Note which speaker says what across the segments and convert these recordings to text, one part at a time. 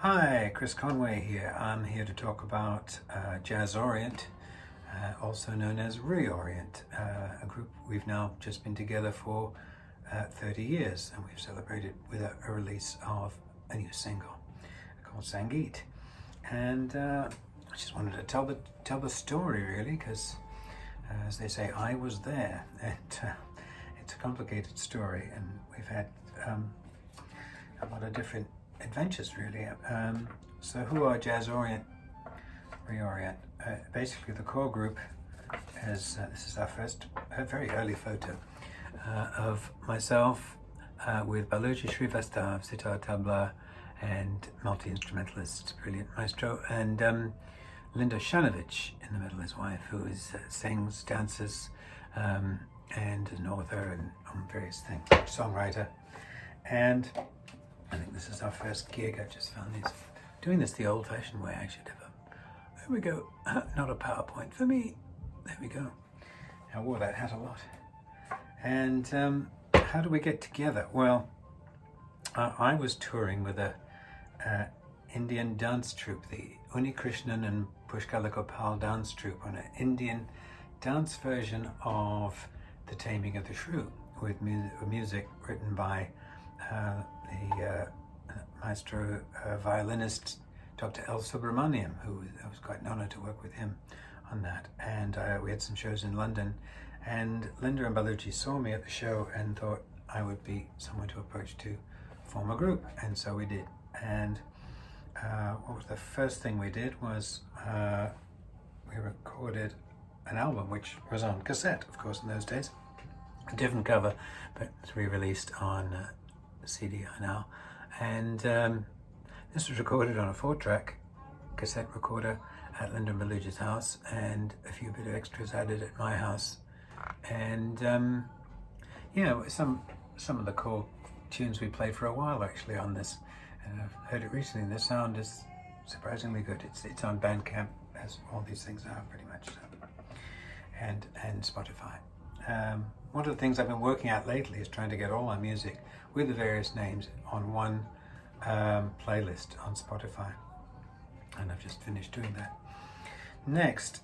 Speaker 1: Hi, Chris Conway here. I'm here to talk about Jazz Orient, also known as Re-Orient, a group we've now just been together for 30 years, and we've celebrated with a release of a new single called Sangeet. And I just wanted to tell the story really, because as they say, I was there, and it's a complicated story, and we've had a lot of different adventures really. So who are Jazz Orient, Re-Orient? Basically the core group is, this is our first very early photo of myself with Baluji Shrivastav, sitar, tabla and multi-instrumentalist, brilliant maestro, and Shanovitch in the middle, his wife, who sings, dances, and is an author and on various things, songwriter. And I think this is our first gig. I just found these, doing this the old-fashioned way. I should have there we go, not a PowerPoint for me. There we go. I wore that hat a lot. And how do we get together? Well, I was touring with a Indian dance troupe, the Unikrishnan and Pushkala Gopal dance troupe, on an Indian dance version of The Taming of the Shrew, with music written by the maestro violinist Dr. L. Subramaniam, who I was quite an honor to work with him on that. And we had some shows in London, and Linda and Baluji saw me at the show and thought I would be someone to approach to form a group, and so we did. And what was the first thing we did was we recorded an album, which was on cassette, of course, in those days. A different cover, but it's re-released on CD now. And this was recorded on a 4-track cassette recorder at Linda and Baluji's house, and a few bit of extras added at my house. And yeah, some of the core tunes we played for a while actually on this, and I've heard it recently. The sound is surprisingly good. It's on Bandcamp, as all these things are pretty much, and Spotify. One of the things I've been working at lately is trying to get all our music with the various names on one playlist on Spotify, and I've just finished doing that. Next,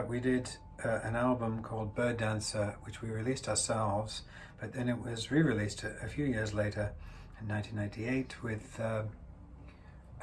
Speaker 1: we did an album called Bird Dancer, which we released ourselves, but then it was re-released a few years later in 1998 with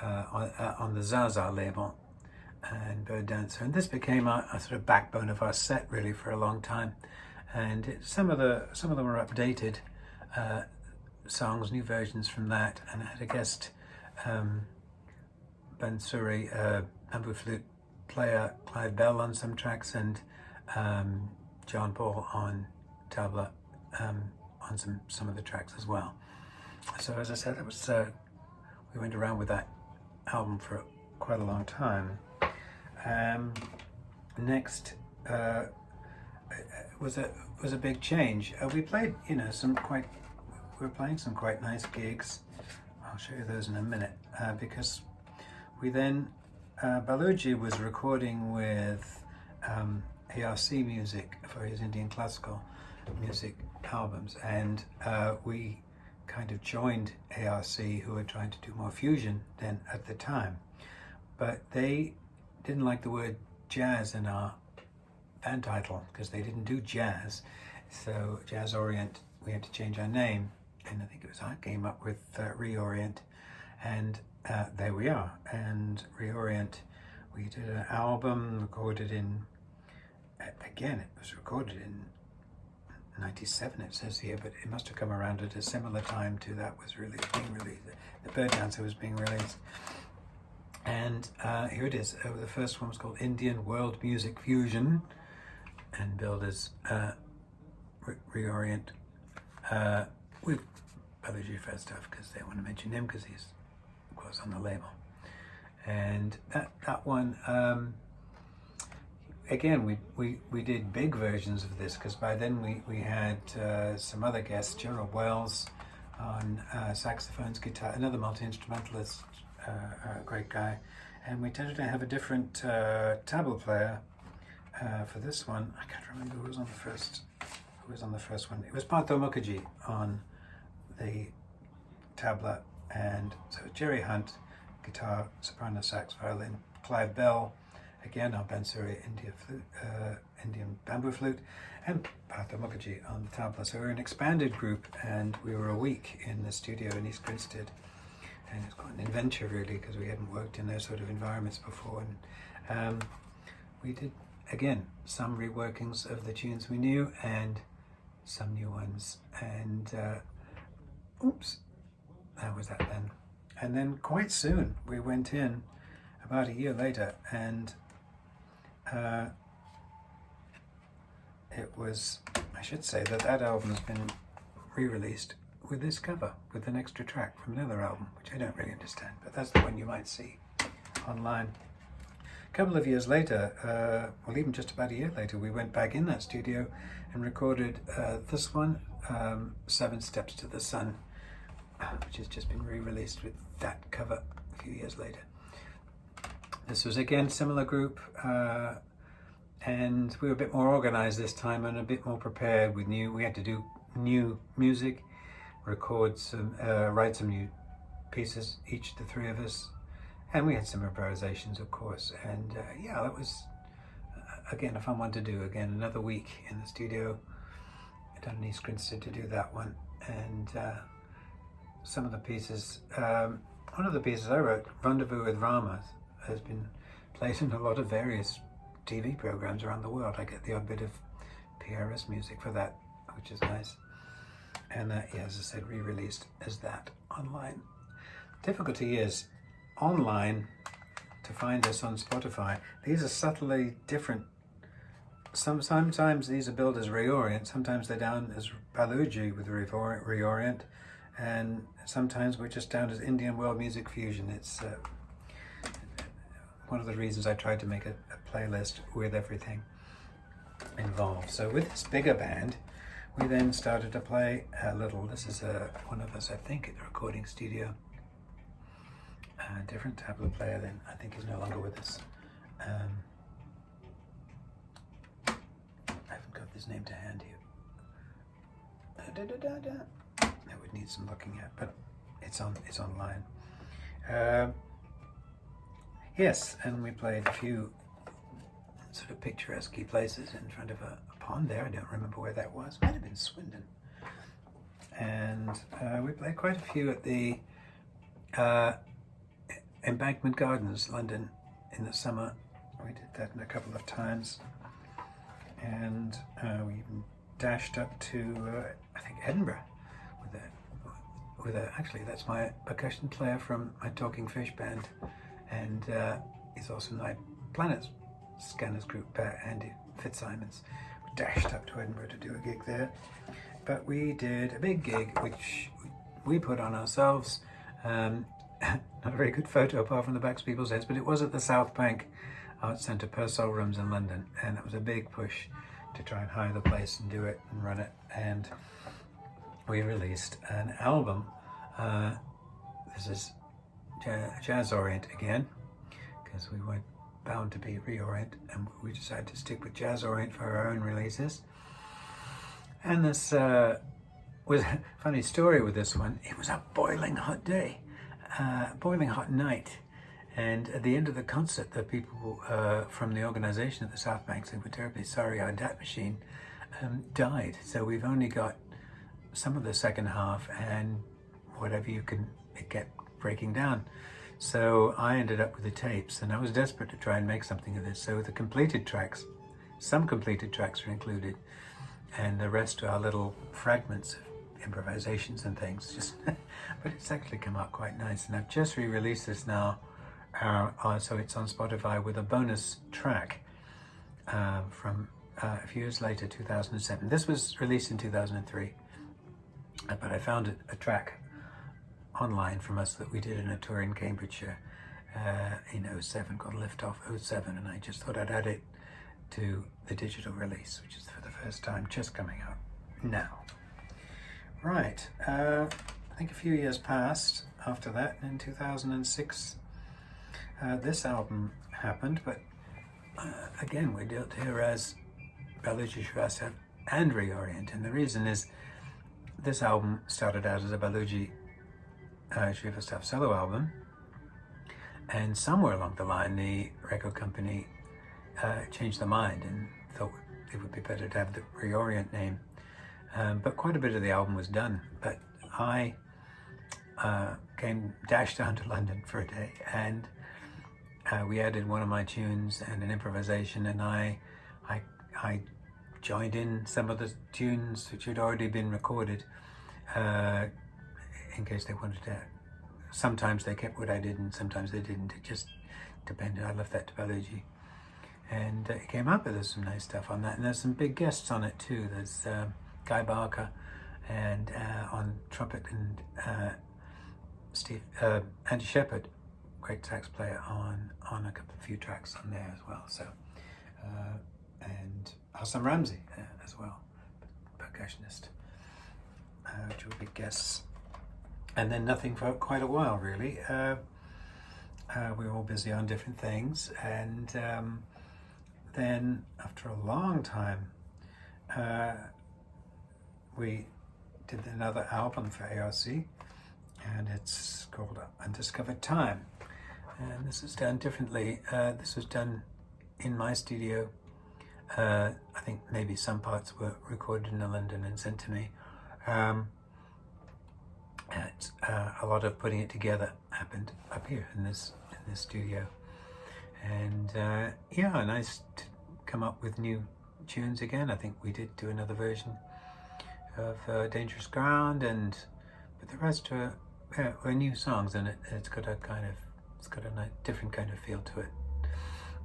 Speaker 1: on the Zaza label, and Bird Dancer, and this became a sort of backbone of our set really for a long time. And some of them were updated songs, new versions from that, and I had a guest Bansuri bamboo flute player Clive Bell on some tracks, and John Paul on tabla on some of the tracks as well. So as I said, it was we went around with that album for quite a long time. Next was a big change. We played, we were playing some quite nice gigs. I'll show you those in a minute, because we then Baluji was recording with ARC music for his Indian classical music albums, and we kind of joined ARC, who were trying to do more fusion then at the time, but they didn't like the word jazz in our band title because they didn't do jazz. So Jazz Orient, we had to change our name, and I think it was I came up with Re-Orient, and there we are. And Re-Orient, we did an album recorded in, again, it was recorded in 97 it says here, but it must have come around at a similar time to that was really being released. The Bird Dancer was being released. And here it is. The first one was called Indian World Music Fusion, and billed as Re-Orient with Baluji Shrivastav, because they want to mention him because he's, of course, on the label. And that one, again, we did big versions of this, because by then we had some other guests, Gerald Wells on saxophones, guitar, another multi-instrumentalist, a great guy, and we tended to have a different tabla player for this one. I can't remember who was on the first one. It was Partho Mukherjee on the tabla, and so Jerry Hunt guitar, soprano sax, violin, Clive Bell, again our Bansuri Indian bamboo flute, and Partha Mukherjee on the tabla. So we were an expanded group, and we were a week in the studio in East Grinstead, and it's quite an adventure really, because we hadn't worked in those sort of environments before. And we did, again, some reworkings of the tunes we knew and some new ones, and oops, that was that then. And then quite soon we went in, about a year later, and it was, I should say that that album has been re-released with this cover, with an extra track from another album, which I don't really understand, but that's the one you might see online. A couple of years later, well, even just about a year later, we went back in that studio and recorded this one, 7 Steps to the Sun, which has just been re-released with that cover a few years later. This was again similar group, and we were a bit more organized this time and a bit more prepared with we had to do new music, record some, write some new pieces, each the three of us, and we had some improvisations, of course. And yeah, that was again a fun one to do. Again, another week in the studio. I done East Grinstead to do that one, and some of the pieces. One of the pieces I wrote, Rendezvous with Rama, has been played in a lot of various TV programs around the world. I get the odd bit of PRS music for that, which is nice. And yeah, as I said, re-released as that online. Difficulty is online to find us on Spotify. These are subtly different. Sometimes these are billed as Re-Orient, sometimes they're down as Baluji with Re-Orient, and sometimes we're just down as Indian World Music Fusion. It's one of the reasons I tried to make a playlist with everything involved. So with this bigger band, we then started to play a little. This is one of us, I think, at the recording studio. A different tabla player then. I think he's no longer with us. I haven't got his name to hand here. That would need some looking at, but it's online. Yes, and we played a few sort of picturesque places in front of a pond there. I don't remember where that was. Might have been Swindon. And we played quite a few at the Embankment Gardens, London, in the summer. We did that a couple of times. And we even dashed up to, I think, Edinburgh actually, that's my percussion player from my Talking Fish band. And he's also my Planet Scanners group, Andy Fitzsimons. We dashed up to Edinburgh to do a gig there. But we did a big gig, which we put on ourselves. Not a very good photo apart from the backs of people's heads, but it was at the South Bank Arts Centre, Purcell Rooms in London. And it was a big push to try and hire the place and do it and run it. And we released an album. This is Jazz Orient again, because we weren't bound to be Re-Orient, and we decided to stick with Jazz Orient for our own releases. And this was a funny story with this one. It was a boiling hot day, boiling hot night, and at the end of the concert, the people from the organisation at the South Bank said, "We're terribly sorry, our DAT machine died, so we've only got some of the second half, and whatever you can, it kept breaking down." So I ended up with the tapes, and I was desperate to try and make something of this. So the completed tracks, some completed tracks are included, and the rest are little fragments of improvisations and things. Just, but it's actually come out quite nice. And I've just re-released this now, so it's on Spotify with a bonus track from a few years later, 2007. This was released in 2003, but I found a track online from us that we did in a tour in Cambridgeshire in 07, called Lift Off 07, and I just thought I'd add it to the digital release, which is for the first time just coming out now. Right, I think a few years passed after that. In 2006 this album happened, but again we're dealt here as Baluji Shrivastav and Re-Orient, and the reason is this album started out as a Baluji Shrivastav solo album, And somewhere along the line, the record company changed their mind and thought it would be better to have the Re-Orient name. But quite a bit of the album was done. But I dashed down to London for a day, and we added one of my tunes and an improvisation, and I joined in some of the tunes which had already been recorded, in case they wanted to. Sometimes they kept what I did, and sometimes they didn't. It just depended. I left that to Baluji, and it came up. There's some nice stuff on that, and there's some big guests on it too. There's Guy Barker, and on trumpet, and Andy Shepherd, great sax player, on a few tracks on there as well. So, and Hassan Ramsey as well, percussionist, which will be guests. And then nothing for quite a while, really. We were all busy on different things, and then after a long time, we did another album for ARC, and it's called Undiscovered Time. And this is done differently. This was done in my studio. I think maybe some parts were recorded in London and sent to me. A lot of putting it together happened up here in this studio, and nice to come up with new tunes again. I think we did do another version of Dangerous Ground, but the rest were new songs, and it's got a different kind of feel to it,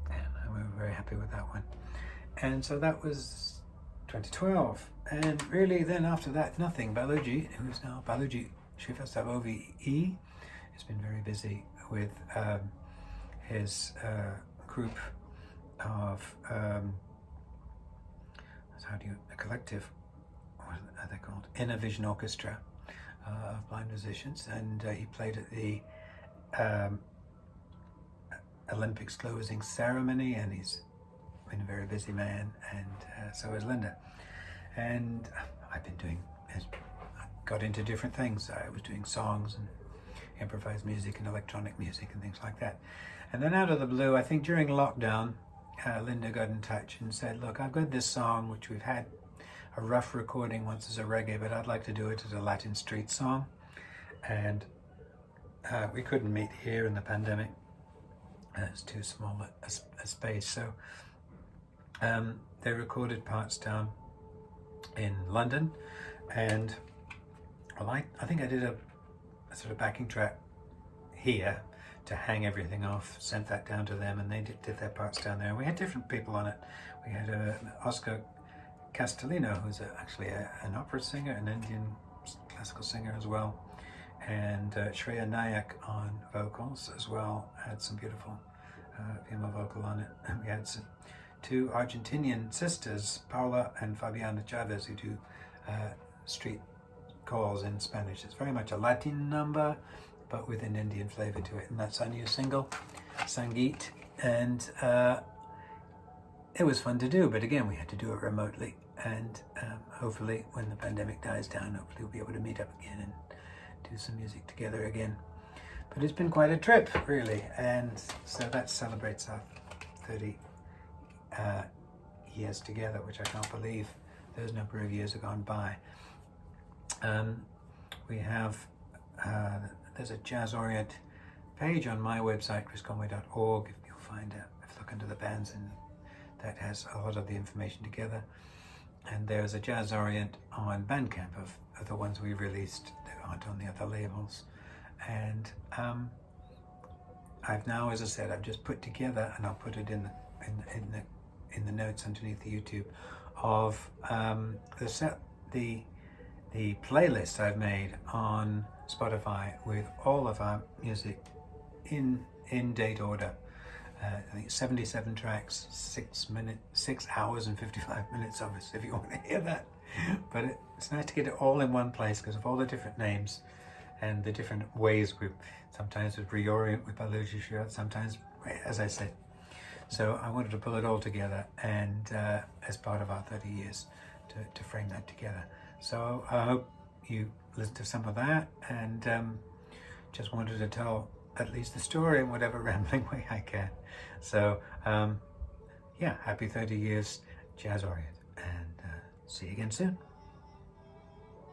Speaker 1: and we were very happy with that one. And so that was 2012, and really then after that nothing. Baluji, who's now Baluji Shrivastav OVE, has been very busy with his group of a collective, what are they called? Inner Vision Orchestra of blind musicians, and he played at the Olympics closing ceremony, and he's been a very busy man, and so is Linda. And I've been got into different things. I was doing songs and improvised music and electronic music and things like that. And then out of the blue, I think during lockdown, Linda got in touch and said, look, I've got this song which we've had a rough recording once as a reggae, but I'd like to do it as a Latin street song. And we couldn't meet here in the pandemic. It's too small a space. So they recorded parts down in London, and I think I did a sort of backing track here to hang everything off, sent that down to them, and they did their parts down there. And we had different people on it. We had Oscar Castellino, who's actually an opera singer, an Indian classical singer as well, and Shreya Nayak on vocals as well, had some beautiful female vocal on it. And we had two Argentinian sisters, Paula and Fabiana Chavez, who do street calls in Spanish. It's very much a Latin number, but with an Indian flavor to it, and that's our new single, Sangeet. And it was fun to do, but again, we had to do it remotely, and hopefully when the pandemic dies down, hopefully we'll be able to meet up again and do some music together again. But it's been quite a trip, really, and so that celebrates our 30 years together, which I can't believe those number of years have gone by. We have there's a Jazz Orient page on my website, chrisconway.org. You'll find if you look under the bands, and that has a lot of the information together. And there's a Jazz Orient on Bandcamp of the ones we've released that aren't on the other labels. And I've now, as I said, I've just put together, and I'll put it in the notes underneath the YouTube of the playlist I've made on Spotify with all of our music in date order. I think 77 tracks, 6 hours and 55 minutes of it, if you want to hear that. But it's nice to get it all in one place because of all the different names and the different ways sometimes with Re-Orient with Baluji Shrivastav, sometimes, as I said. So I wanted to pull it all together, and as part of our 30 years to frame that together. So I hope you listen to some of that, and just wanted to tell at least the story in whatever rambling way I can. So yeah, happy 30 years Jazz Orient, and see you again soon.